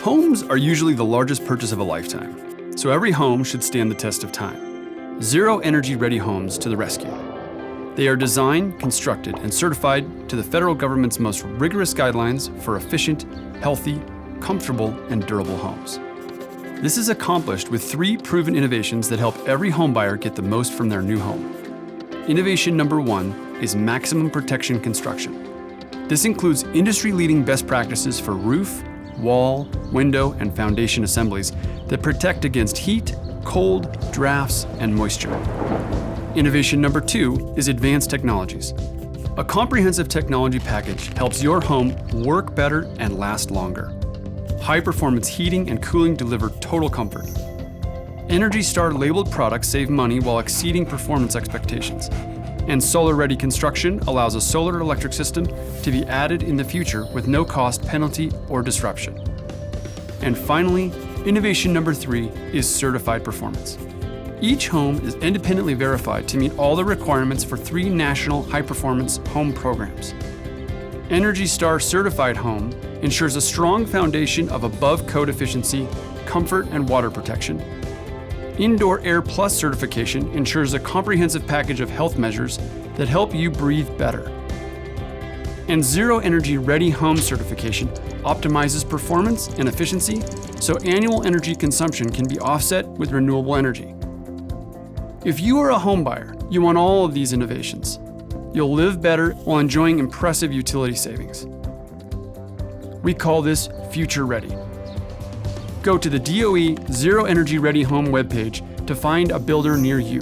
Homes are usually the largest purchase of a lifetime, so every home should stand the test of time. Zero Energy Ready Homes to the rescue. They are designed, constructed, and certified to the federal government's most rigorous guidelines for efficient, healthy, comfortable, and durable homes. This is accomplished with 3 proven innovations that help every homebuyer get the most from their new home. Innovation number 1 is maximum protection construction. This includes industry-leading best practices for roof, wall, window, and foundation assemblies that protect against heat, cold, drafts, and moisture. Innovation number 2 is advanced technologies. A comprehensive technology package helps your home work better and last longer. High-performance heating and cooling deliver total comfort. ENERGY STAR labeled products save money while exceeding performance expectations. And solar-ready construction allows a solar electric system to be added in the future with no cost, penalty, or disruption. And finally, innovation number 3 is certified performance. Each home is independently verified to meet all the requirements for 3 national high-performance home programs. ENERGY STAR Certified Home ensures a strong foundation of above-code efficiency, comfort, and water protection. Indoor Air Plus certification ensures a comprehensive package of health measures that help you breathe better. And Zero Energy Ready Home certification optimizes performance and efficiency so annual energy consumption can be offset with renewable energy. If you are a homebuyer, you want all of these innovations. You'll live better while enjoying impressive utility savings. We call this Future Ready. Go to the DOE Zero Energy Ready Home webpage to find a builder near you.